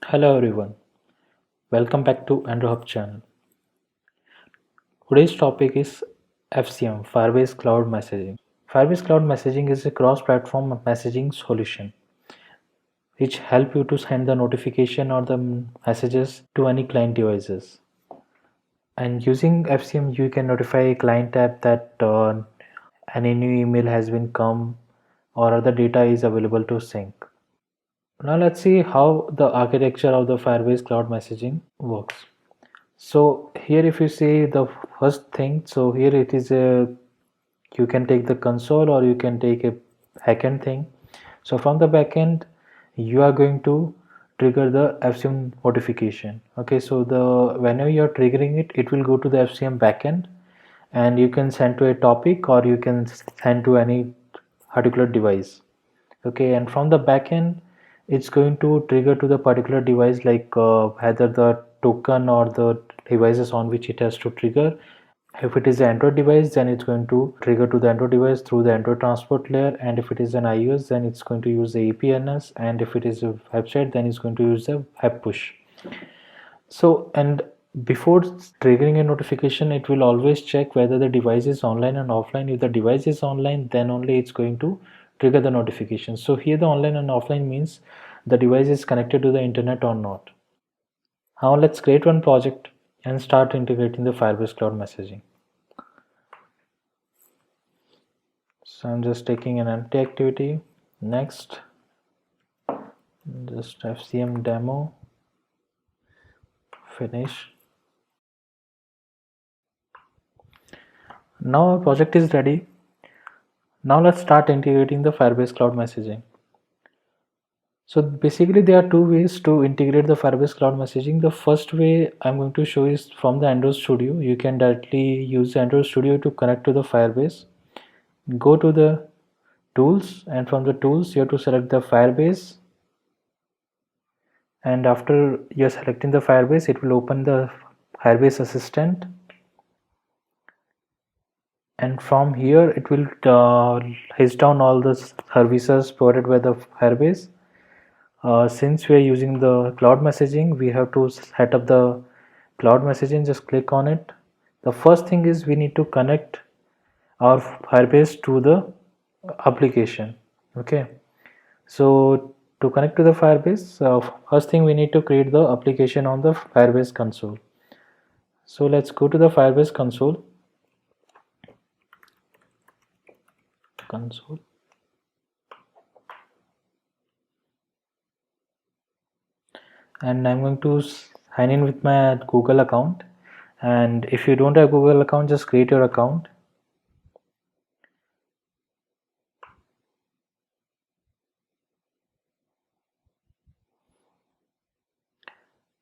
Hello everyone, welcome back to Android Hub channel. Today's topic is FCM, Firebase Cloud Messaging. Firebase Cloud Messaging is a cross-platform messaging solution which help you to send the notification or the messages to any client devices. And using FCM, you can notify a client app that any new email has been come or other data is available to sync. Now let's see how the architecture of the Firebase Cloud Messaging works. So here if you see the first thing, so here it is a, you can take the console or you can take a backend thing. So from the backend you are going to trigger the FCM notification. Okay, so the whenever you're triggering it, it will go to the FCM backend and you can send to a topic or you can send to any particular device. Okay, and from the backend it's going to trigger to the particular device, like either the token or the devices on which it has to trigger. If it is an Android device, then it's going to trigger to the Android device through the Android transport layer, and if it is an iOS, then it's going to use the APNS, and if it is a website, then it's going to use the web push. So, and before triggering a notification, it will always check whether the device is online and offline. If the device is online, then only it's going to trigger the notification. So here the online and offline means the device is connected to the internet or not. Now let's create one project and start integrating the Firebase Cloud Messaging. So I'm just taking an empty activity. Next, just FCM demo, finish. Now our project is ready. Now let's start integrating the Firebase Cloud Messaging. So basically there are two ways to integrate the Firebase Cloud Messaging. The first way I'm going to show is from the Android Studio. You can directly use the Android Studio to connect to the Firebase. Go to the tools, and from the tools you have to select the Firebase, and after you're selecting the Firebase, it will open the Firebase Assistant, and from here it will list down all the services provided by the Firebase. Since we are using the cloud messaging, we have to set up the cloud messaging. Just click on it. The first thing is we need to connect our Firebase to the application. Okay, so to connect to the Firebase, first thing we need to create the application on the Firebase console. So let's go to the Firebase console. And I'm going to sign in with my Google account, and if you don't have Google account, just create your account.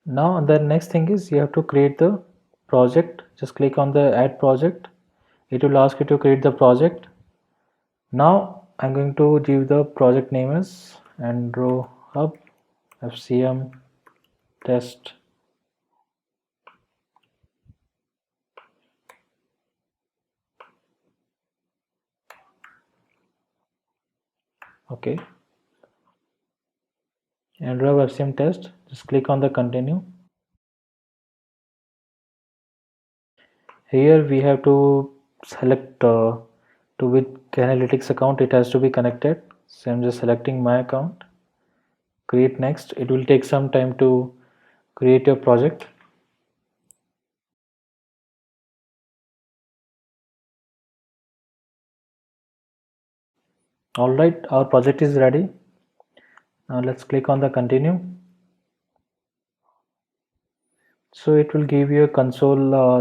Now the next thing is you have to create the project. Just click on the add project. It will ask you to create the project. Now I'm going to give the project name as Android Hub FCM test. Okay, Android Hub FCM test. Just click on the continue. Here we have to select to which analytics account it has to be connected. So I'm just selecting my account. Create next. It will take some time to create your project. Alright, our project is ready. Now let's click on the continue. So it will give you a console,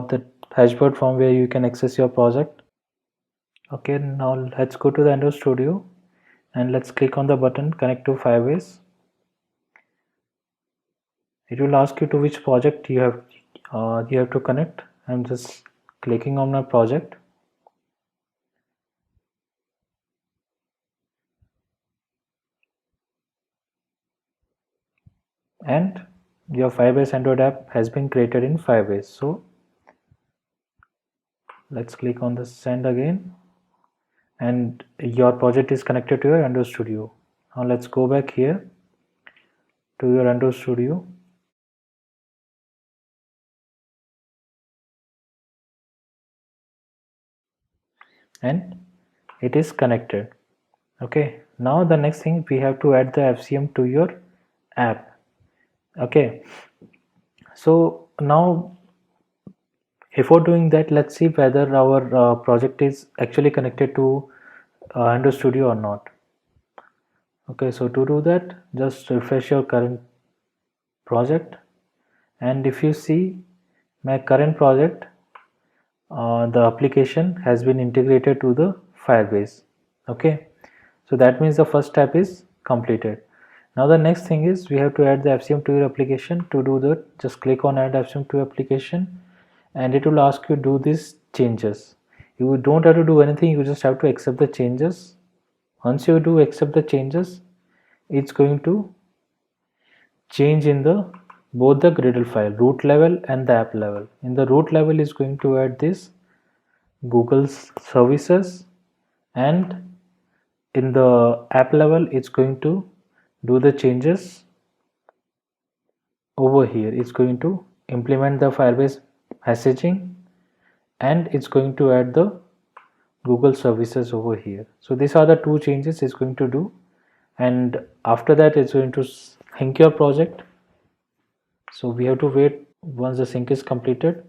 the dashboard from where you can access your project. Okay, now let's go to the Android Studio and let's click on the button connect to Firebase. It will ask you to which project you have to connect. I'm just clicking on my project. And your Firebase Android app has been created in Firebase. So let's click on the send again, and your project is connected to your Android Studio. Now let's go back here to your Android Studio and it is connected. Okay, now the next thing, we have to add the FCM to your app. Okay, so now before doing that, let's see whether our project is actually connected to Android Studio or not. Okay, so to do that, just refresh your current project, and if you see my current project, the application has been integrated to the Firebase. Okay, so that means the first step is completed. Now the next thing is we have to add the FCM to your application. To do that, just click on add FCM to application, and it will ask you do these changes. You don't have to do anything, you just have to accept the changes. Once you do accept the changes, it's going to change in the both the Gradle file, root level and the app level. In the root level is going to add this Google services, and in the app level it's going to do the changes over here. It's going to implement the Firebase messaging, and it's going to add the Google services over here. So these are the two changes it's going to do, and after that it's going to sync your project. So we have to wait once the sync is completed.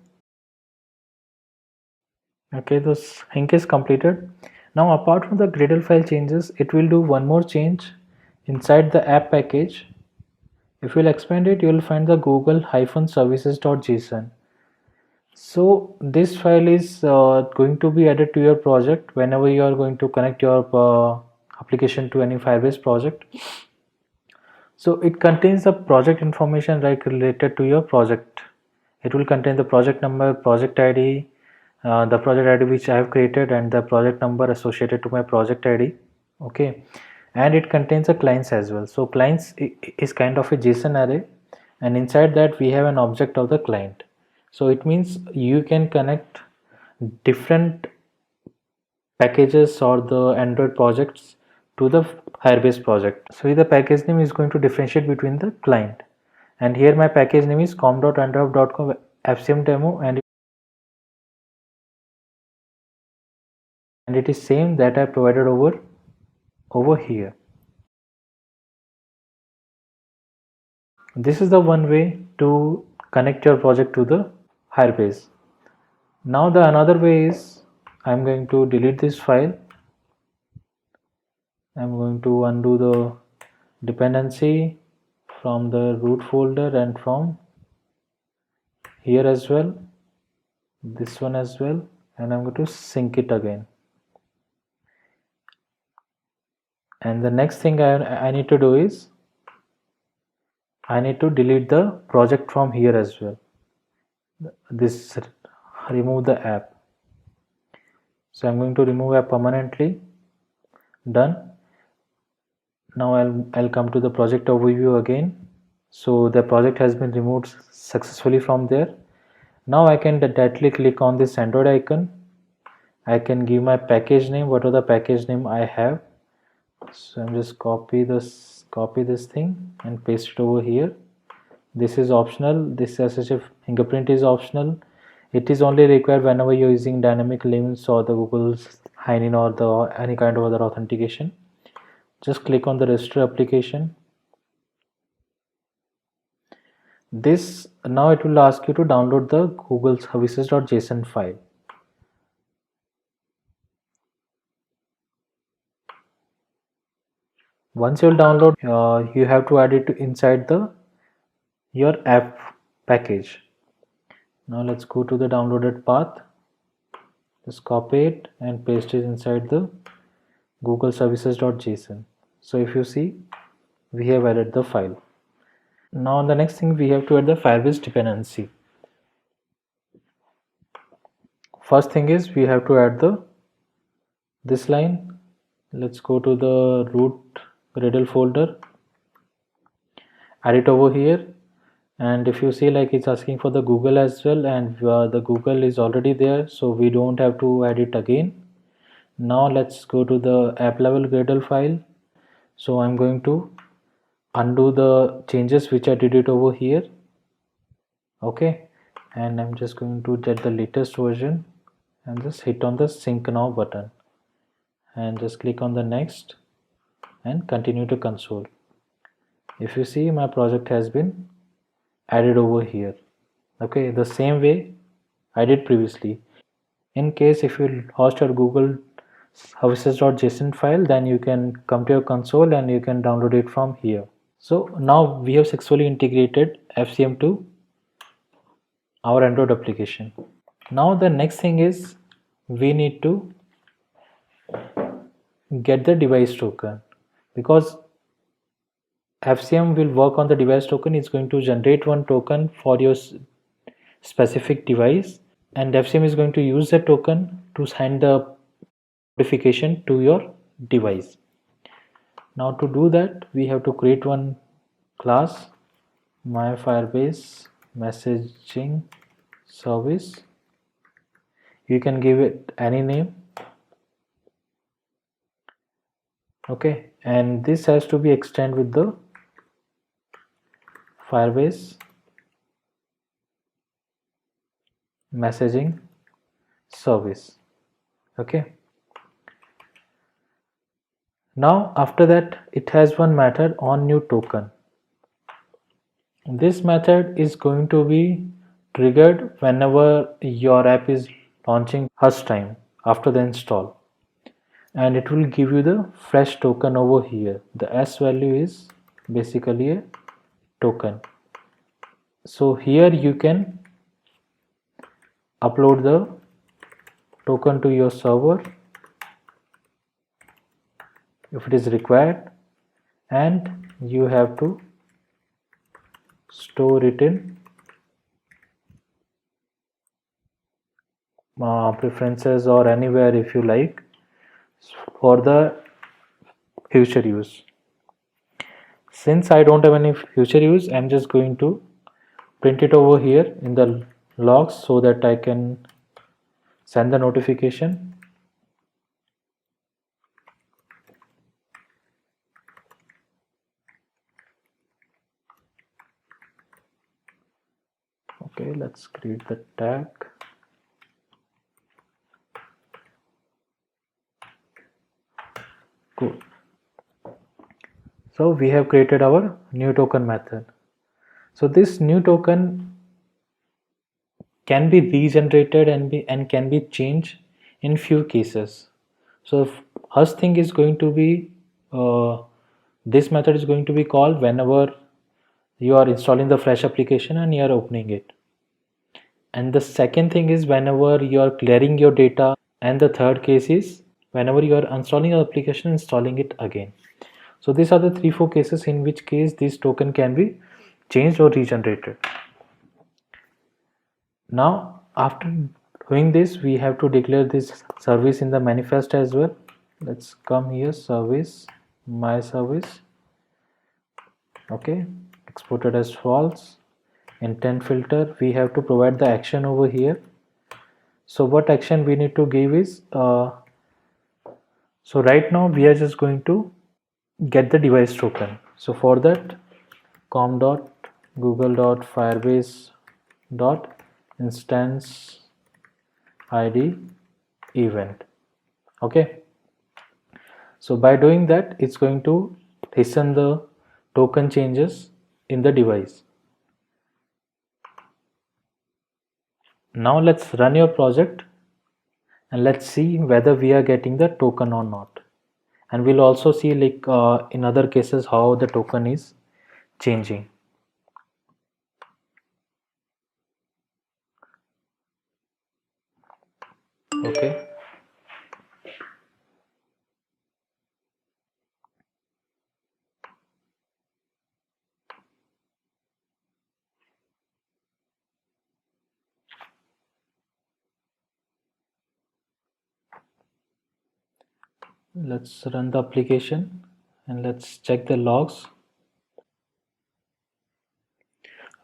Okay, the sync is completed. Now apart from the Gradle file changes, it will do one more change inside the app package. If you'll expand it, you will find the google-services.json. So this file is going to be added to your project whenever you are going to connect your application to any Firebase project. So it contains the project information like related to your project. It will contain the project number, project ID, the project ID which I have created, and the project number associated to my project ID. Okay, and it contains the clients as well. So clients is kind of a JSON array, and inside that we have an object of the client. So it means you can connect different packages or the Android projects to the Firebase project. So the package name is going to differentiate between the client, and here my package name is com.android.com FCM demo, and it is same that I provided over here. This is the one way to connect your project to the Firebase. Now the another way is I'm going to delete this file. I'm going to undo the dependency from the root folder and from here as well, this one as well, and I'm going to sync it again. And the next thing I need to do is I need to delete the project from here as well. This remove the app. So I'm going to remove app permanently. Done. Now I'll come to the project overview again. So the project has been removed successfully from there. Now I can directly click on this Android icon. I can give my package name, whatever the package name I have. So I'm just copy this thing and paste it over here. This is optional. This SSH fingerprint is optional. It is only required whenever you're using dynamic links or the Google's sign-in or the any kind of other authentication. Just click on the register application. This now it will ask you to download the Google services.json file. Once you'll download, you have to add it inside your app package. Now let's go to the downloaded path. Just copy it and paste it inside the Google services.json. So if you see, we have added the file. Now the next thing, we have to add the Firebase dependency. First thing is we have to add this line. Let's go to the root Gradle folder, add it over here, and if you see, like, it's asking for the Google as well, and the Google is already there, so we don't have to add it again. Now let's go to the app level Gradle file. So I'm going to undo the changes which I did it over here. Okay, and I'm just going to get the latest version and just hit on the sync now button. and just click on the next and continue to console. If you see, my project has been added over here. Okay, the same way I did previously. In case if you host your Google services.json file, then you can come to your console and you can download it from here. So now we have successfully integrated FCM to our Android application. Now the next thing is we need to get the device token, because FCM will work on the device token. It's going to generate one token for your specific device, and FCM is going to use that token to send the notification to your device. Now to do that, we have to create one class, my Firebase messaging service. You can give it any name. Okay, and this has to be extended with the Firebase messaging service. Okay, now after that it has one method on new token. This method is going to be triggered whenever your app is launching first time after the install, and it will give you the fresh token over here. The S value is basically a token. So here you can upload the token to your server if it is required, and you have to store it in preferences or anywhere if you like for the future use. Since I don't have any future use, I'm just going to print it over here in the logs so that I can send the notification. Okay, let's create the tag. Cool. So we have created our new token method. So this new token can be regenerated and can be changed in few cases. So first thing is going to be this method is going to be called whenever you are installing the fresh application and you are opening it. And the second thing is whenever you are clearing your data, and the third case is whenever you are installing the application, installing it again. So these are the 3-4 cases in which case this token can be changed or regenerated. Now after doing this, we have to declare this service in the manifest as well. Let's come here, service, my service. Okay, exported as false. Intent filter, we have to provide the action over here. So what action we need to give is so right now we are just going to get the device token. So for that, com.google.firebase.instance id event. Okay, so by doing that, it's going to listen the token changes in the device. Now let's run your project and let's see whether we are getting the token or not. And we'll also see like in other cases how the token is changing. Okay, let's run the application and let's check the logs.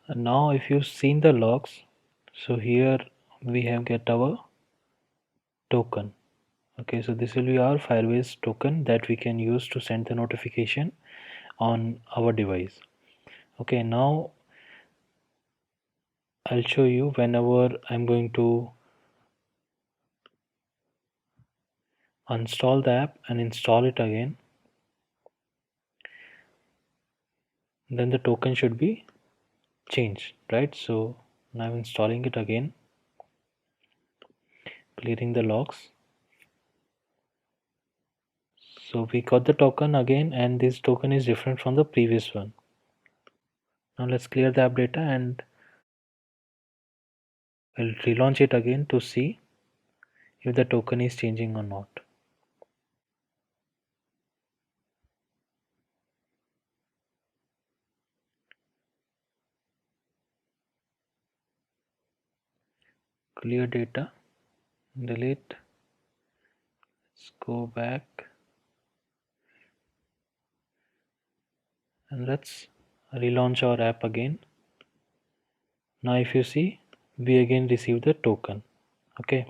And now if you've seen the logs, so here we have get our token. Okay, so this will be our Firebase token that we can use to send the notification on our device. Okay, now I'll show you whenever I'm going to uninstall the app and install it again, then the token should be changed, right? So now I'm installing it again, clearing the logs. So we got the token again, and this token is different from the previous one. Now let's clear the app data and we'll relaunch it again to see if the token is changing or not. Clear data, delete, let's go back and let's relaunch our app again. Now if you see, we again receive the token. Okay,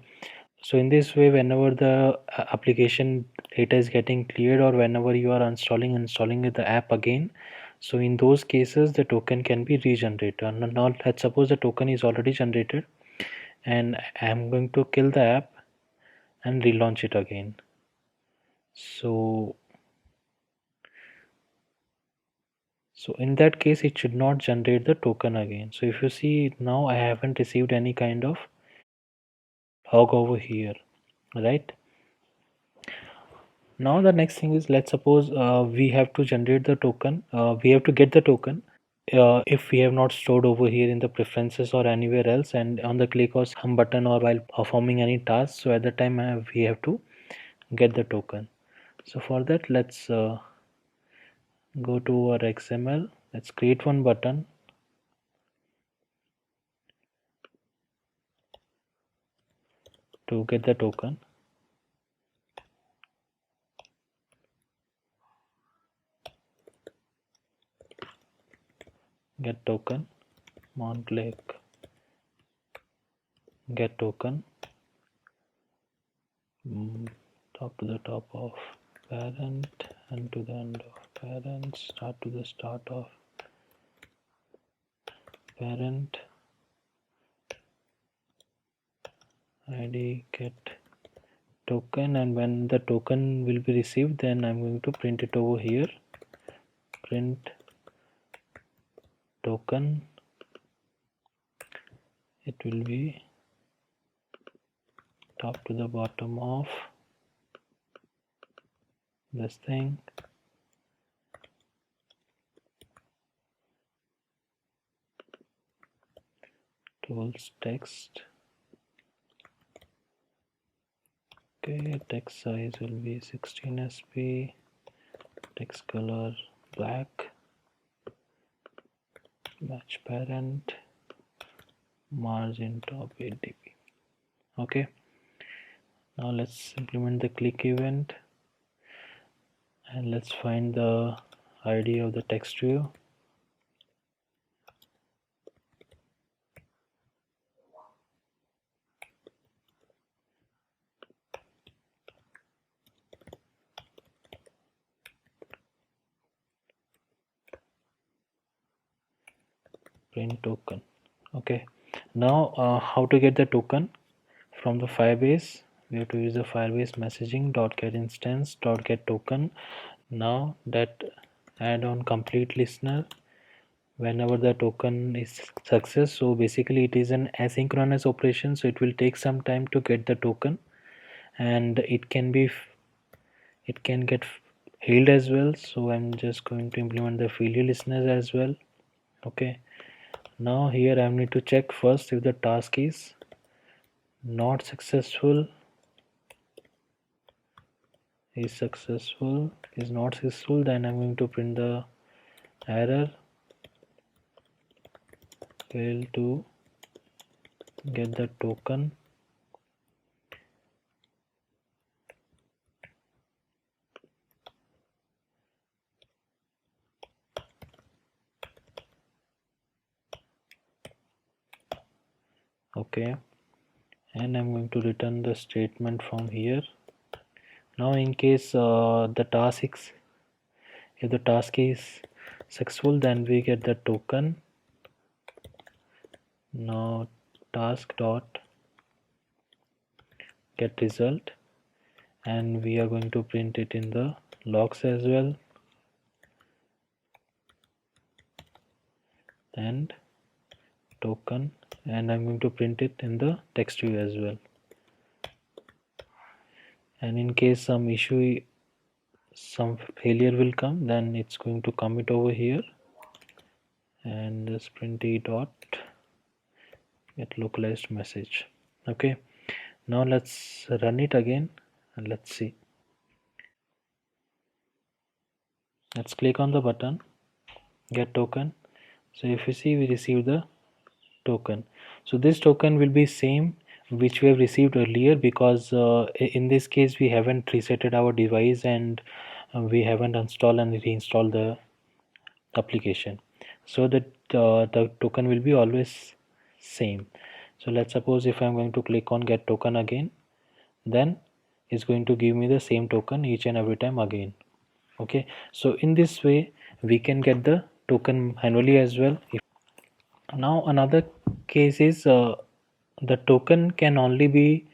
so in this way, whenever the application data is getting cleared or whenever you are installing the app again, so in those cases the token can be regenerated. Now let's suppose the token is already generated and I'm going to kill the app and relaunch it again. So in that case it should not generate the token again. So if you see now, I haven't received any kind of log over here, right? Now the next thing is, let's suppose we have to generate the token, we have to get the token if we have not stored over here in the preferences or anywhere else, and on the click of some button or while performing any task, so at the time we have to get the token. So for that, let's go to our XML, let's create one button to get the token. Get token, on click, get token, top to the top of parent and to the end of parent, start to the start of parent, id get token, and when the token will be received, then I'm going to print it over here, print token. It will be top to the bottom of this thing, tools text. Okay, text size will be 16 sp, text color black, match parent, margin top 8 dp. Okay, now let's implement the click event and let's find the id of the text view. Print token. Okay, now how to get the token from the Firebase? We have to use the Firebase messaging dot get instance dot get token. Now that add-on complete listener, whenever the token is success, so basically it is an asynchronous operation, so it will take some time to get the token, and it can get failed as well. So I'm just going to implement the failure listeners as well. Okay, now here I need to check first if the task is not successful, is successful, is not successful, then I'm going to print the error, fail to get the token. Okay, and I'm going to return the statement from here. Now in case if the task is successful, then we get the token. Now task dot get result, and we are going to print it in the logs as well, and token, and I'm going to print it in the text view as well. And in case some issue, some failure will come, then it's going to commit over here and just print e dot get localized message. Okay, now let's run it again and let's see. Let's click on the button get token. So if you see, we receive the token. So this token will be same which we have received earlier, because in this case we haven't resetted our device, and we haven't installed and reinstalled the application, so that the token will be always same. So let's suppose if I'm going to click on get token again, then it's going to give me the same token each and every time again. Okay, so in this way we can get the token manually as well. Now another case is the token can only be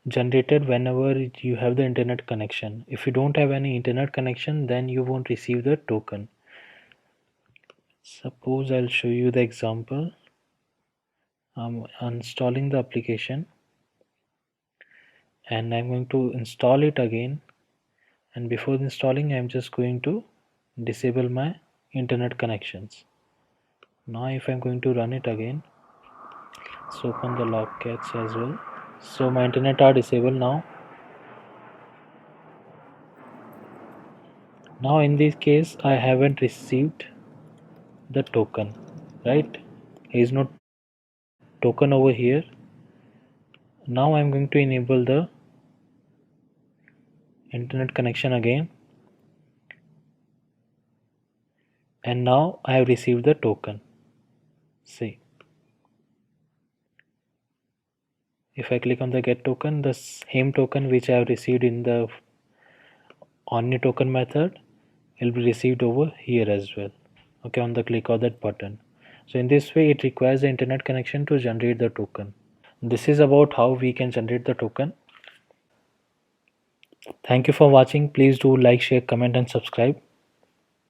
generated whenever you have the internet connection. If you don't have any internet connection, then you won't receive the token. Suppose I'll show you the example. I'm installing the application and I'm going to install it again, and before installing I'm just going to disable my internet connections. Now if I'm going to run it again, let's open the logcats as well. So my internet are disabled now. Now in this case I haven't received the token, right? There is no token over here. Now I'm going to enable the internet connection again, and now I have received the token. See, if I click on the get token, the same token which I have received in the Omni token method will be received over here as well. Okay, on the click of that button. So in this way it requires the internet connection to generate the token. This is about how we can generate the token. Thank you for watching. Please do like, share, comment and subscribe.